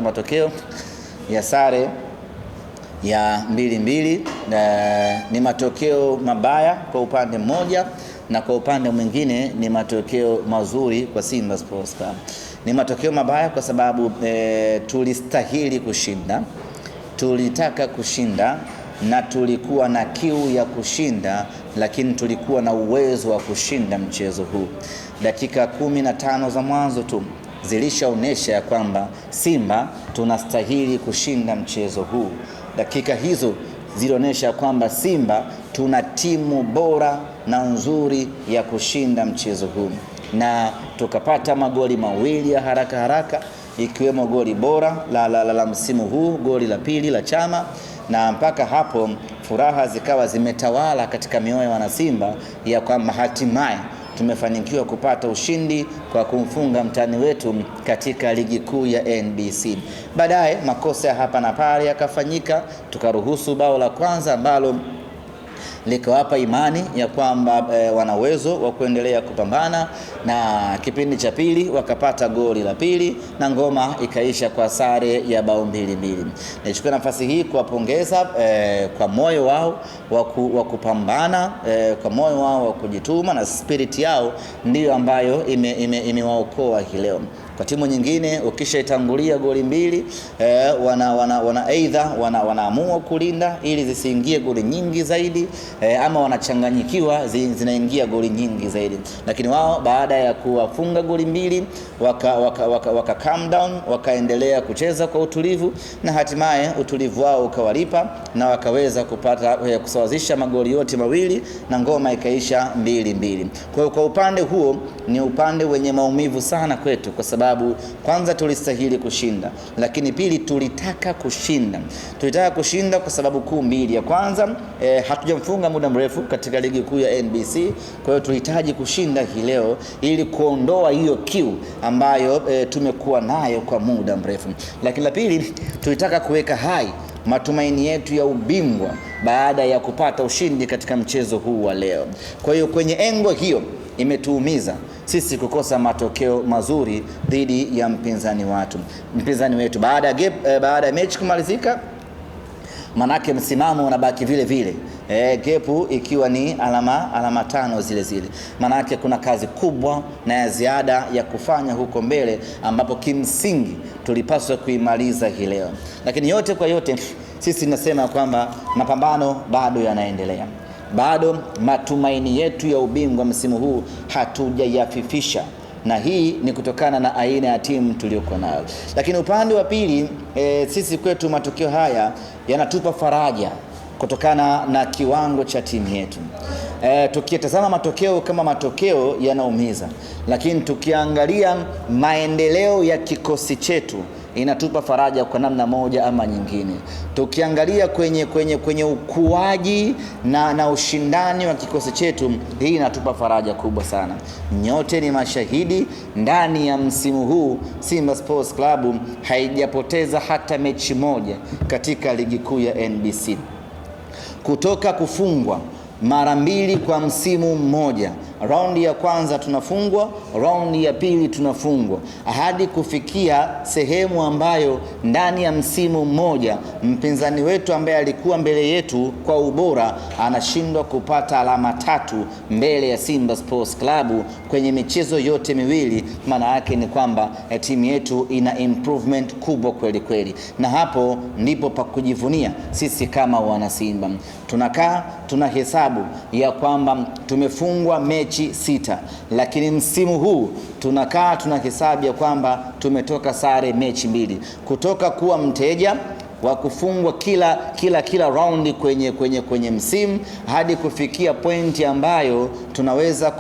Matokeo ya sare ya 2-2 ni matokeo mabaya kwa upande mmoja, na kwa upande mwingine ni matokeo mazuri kwa Simba Sports Club. Ni matokeo mabaya kwa sababu tulistahili kushinda, tulitaka kushinda na tulikuwa na kiu ya kushinda, lakini tulikuwa na uwezo wa kushinda mchezo huu. Dakika 15 za mwanzo tu zilishaonesha ya kwamba Simba tunastahili kushinda mchezo huu. Dakika hizo zilionyesha kwamba Simba tuna timu bora na nzuri ya kushinda mchezo huu, na tukapata magoli mawili ya haraka ikiwemo goli bora la msimu huu, goli la pili la Chama, na mpaka hapo furaha zikawa zimetawala katika mioyo ya wanasimba ya kwamba hatimaye tumefanikiwa kupata ushindi kwa kumfunga mtani wetu katika ligi kuu ya NBC. Baadaye makosa hapa na pale yakafanyika, tukaruhusu bao la kwanza ambalo likawapa imani ya kwamba wana uwezo wa kuendelea kupambana, na kipindi cha pili wakapata goli la pili na ngoma ikaisha kwa sare ya bao 2-2. Nichukua nafasi hii kuwapongeza kwa moyo wao wa kupambana, kwa moyo wao wa kujituma, na spirit yao ndiyo ambayo imewaokoa hii leo. Kwa timu nyingine ukishaitangulia goli mbili, wanaamua kulinda ili zisiingie goli nyingi zaidi, ama wanachanganyikiwa zinaingia goli nyingi zaidi. Lakini wao baada ya kuwafunga goli mbili waka calm down, wakaendelea kucheza kwa utulivu, na hatimaye utulivu wao ukawalipa na wakaweza kupata kusawazisha magoli yote mawili na ngoma ikaisha 2-2. Kwa upande huo ni upande wenye maumivu sana kwetu, kwa sababu kwanza tulistahili kushinda, lakini pili tulitaka kushinda. Tulitaka kushinda kwa sababu kuu mbili. Ya kwanza, hatujamfunga muda mrefu katika ligi kuu ya NBC, kwa hiyo tulihitaji kushinda hii leo ili kuondoa hiyo kiu ambayo tumekuwa nayo kwa muda mrefu. Lakini la pili, tulitaka kuweka hai matumaini yetu ya ubingwa baada ya kupata ushindi katika mchezo huu wa leo. Kwa hiyo kwenye engo hiyo imetuumiza sisi kukosa matokeo mazuri dhidi ya mpinzani wetu baada ya mechi kumalizika. Manake msimamo unabaki vile vile, gepu ikiwa ni alama 5 zile. Manake kuna kazi kubwa na ya ziada ya kufanya huko mbele, ambapo kimsingi tulipaswa kuimaliza hii leo. Lakini yote kwa yote, sisi tunasema kwamba mapambano bado yanaendelea. Bado matumaini yetu ya ubingwa msimu huu hatujayafifisha, na hii ni kutokana na aina ya timu tuliyokuwa nayo. Lakini upande wa pili, sisi kwetu matokeo haya yanatupa faraja kutokana na kiwango cha timu yetu. Tukitazama matokeo kama matokeo yanaumiza, lakini tukiangalia maendeleo ya kikosi chetu inatupa faraja kwa namna moja ama nyingine. Tukiangalia kwenye ukuaji na ushindani wa kikosi chetu, hii inatupa faraja kubwa sana. Nyote ni mashahidi, ndani ya msimu huu Simba Sports Club haijapoteza hata mechi moja katika ligi kuu ya NBC. Kutoka kufungwa mara 2 kwa msimu mmoja, raundi ya kwanza tunafungwa, raundi ya pili tunafungwa, hadi kufikia sehemu ambayo ndani ya msimu mmoja mpinzani wetu ambaye alikuwa mbele yetu kwa ubora anashindwa kupata alama 3 mbele ya Simba Sports Club kwenye michezo yote miwili. Maana yake ni kwamba timu yetu ina improvement kubwa kweli, na hapo ndipo pa kujivunia sisi kama wana Simba. Tunakaa tunahesabu ya kwamba tumefungwa mechi 6, lakini msimu huu tunakaa tunahesabu ya kwamba tumetoka sare mechi 2, kutoka kuwa mteja wa kufungwa kila raundi kwenye msimu hadi kufikia pointi ambayo tunaweza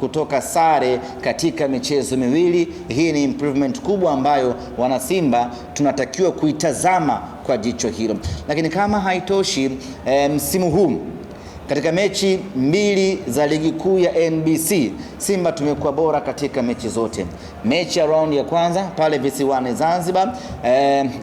kutoka sare katika michezo miwili. Hii ni improvement kubwa ambayo wana Simba tunatakiwa kuitazama kwa jicho hilo. Lakini kama haitoshi, msimu huu katika mechi 2 za ligi kuu ya NBC Simba tumekuwa bora katika mechi zote. Mechi ya round ya kwanza pale visiwani Zanzibar,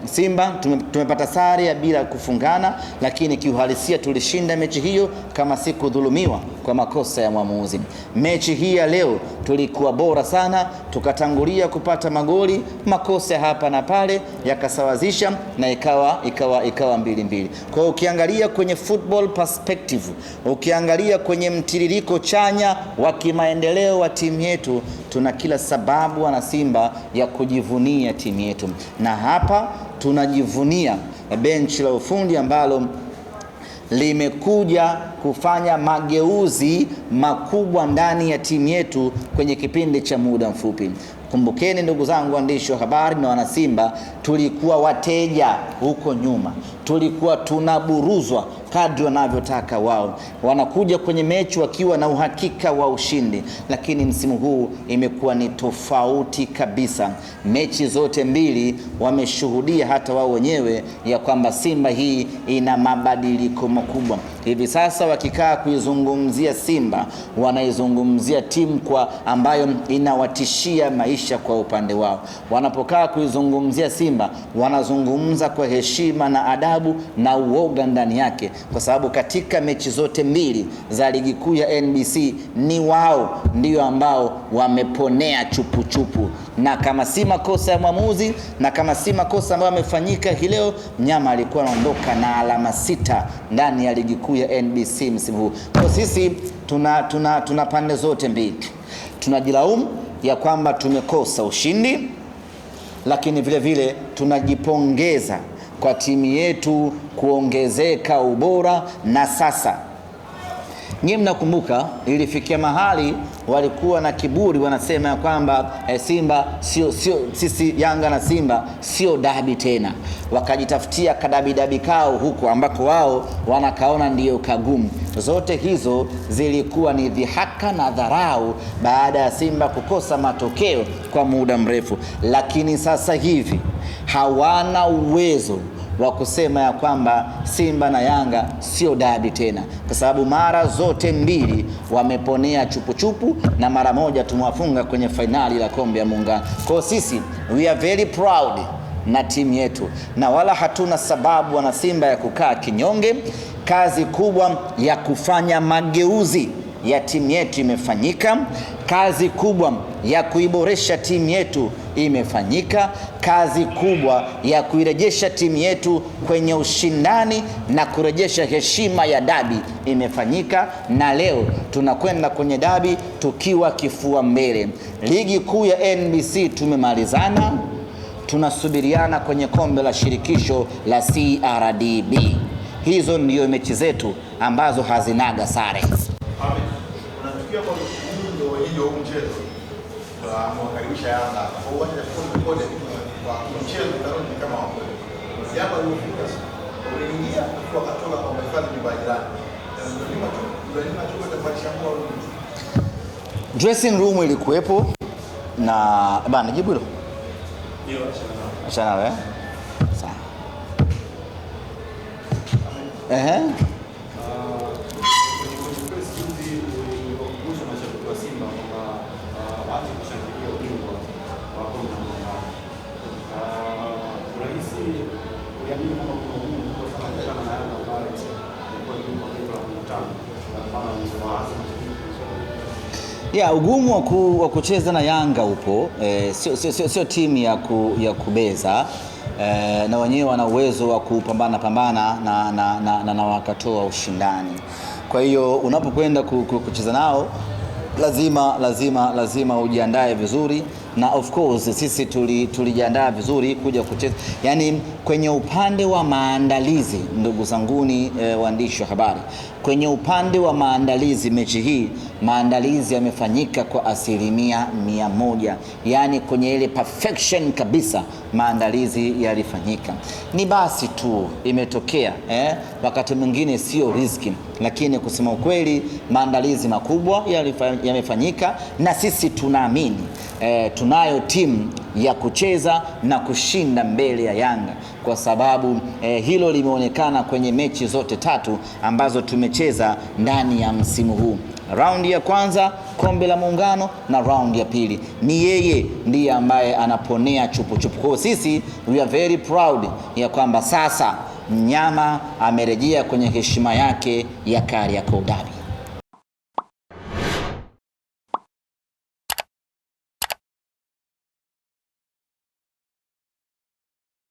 Simba tumepata sare ya bila kufungana, lakini kiuhalisia tulishinda mechi hiyo kama si kudhulumiwa kwa makosa ya mwamuzi. Mechi hii ya leo tulikuwa bora sana, tukatangulia kupata magoli, makosa hapa na pale yakasawazisha na ikawa 2-2. Kwa hiyo ukiangalia kwenye football perspective, ukiangalia kwenye mtiririko chanya wa kimaendeleo wa timu yetu, tuna kila sababu wana Simba ya kujivunia timu yetu, na hapa tunajivunia benchi la ufundi ambalo limekuja kufanya mageuzi makubwa ndani ya timu yetu kwenye kipindi cha muda mfupi. Kumbukeni ndugu zangu waandishi wa habari na wana Simba, tulikuwa wateja huko nyuma, tulikuwa tunaburuzwa kadri wanavyotaka wao, wanakuja kwenye mechi wakiwa na uhakika wa ushindi. Lakini msimu huu imekuwa ni tofauti kabisa. Mechi zote mbili wameshuhudia hata wao wenyewe ya kwamba Simba hii ina mabadiliko makubwa. Hivi sasa wakikaa kuizungumzia Simba, wanaizungumzia timu kwa ambayo inawatishia maisha kwa upande wao. Wanapokaa kuizungumzia Simba, wanazungumza kwa heshima na adabu na uoga ndani yake, kwa sababu katika mechi zote mbili za ligi kuu ya NBC ni wao ndio ambao wameponea chupu. Na kama si makosa ya mwamuzi, na kama si makosa ambayo yamefanyika hii leo, mnyama alikuwa anaondoka na alama 6 ndani ya ligi kuu ya NBC msimu huu. Kwa sisi tuna pande zote mbili. Tunajilaumu ya kwamba tumekosa ushindi, lakini vile vile tunajipongeza kwa timu yetu kuongezeka ubora. Na sasa nyinyi mnakumbuka ilifikia mahali walikuwa na kiburi, wanasema ya kwamba Simba sio sisi Yanga na Simba sio dabi tena, wakajitafutia kadabi kao huko ambako wao wanakaona ndiyo kagumu. Zote hizo zilikuwa ni dhihaka na dharau baada ya Simba kukosa matokeo kwa muda mrefu. Lakini sasa hivi hawana uwezo wa kusema ya kwamba Simba na Yanga sio dabi tena, kwa sababu mara zote mbili wameponea chupu na mara moja tumewafunga kwenye fainali la kombe ya Muungano. Kwa sisi we are very proud na timu yetu, na wala hatuna sababu wana Simba ya kukaa kinyonge. Kazi kubwa ya kufanya mageuzi ya timu yetu imefanyika. Kazi kubwa ya kuiboresha timu yetu imefanyika. Kazi kubwa ya kuirejesha timu yetu kwenye ushindani na kurejesha heshima ya dabi imefanyika, na leo tunakwenda kwenye dabi tukiwa kifua mbele. Ligi kuu ya NBC tumemalizana, tunasubiriana kwenye kombe la shirikisho la CRDB. Hizo ndio mechi zetu ambazo hazinaga sare. Unatukia kwa hiyo mchezo wa mwakaribisha Yanga kwa uwanja wa kwa mchezo tarudi kama wako Yanga iliyofika uliingia kwa katoka kwa mfano nyumba jirani ndio tu tabadilisha kwa dressing room ilikuwepo na bana jibu hilo ndio achana wewe sawa ugumu wa kucheza na Yanga upo, sio timu ya kubeza, na wenyewe wana uwezo wa kupambana na wakatoa ushindani. Kwa hiyo unapokwenda kucheza nao lazima ujiandae vizuri, na of course sisi tulijiandaa vizuri kuja kucheza. Yani kwenye upande wa maandalizi, ndugu zanguni waandishi wa habari, kwenye upande wa maandalizi mechi hii maandalizi yamefanyika kwa 100%. Yani kwenye ile perfection kabisa maandalizi yalifanyika. Ni basi tu imetokea wakati mwingine sio riski, lakini kusema ukweli maandalizi makubwa yamefanyika, na sisi tunaamini tunayo timu ya kucheza na kushinda mbele ya Yanga, kwa sababu hilo limeonekana kwenye mechi zote 3 ambazo tumecheza ndani ya msimu huu. Raundi ya kwanza kombe la Muungano na raundi ya pili ni yeye ndiye ambaye anaponea chupu. Kwa sisi we are very proud ya kwamba sasa mnyama amerejea kwenye heshima yake ya Kariakoo Derby.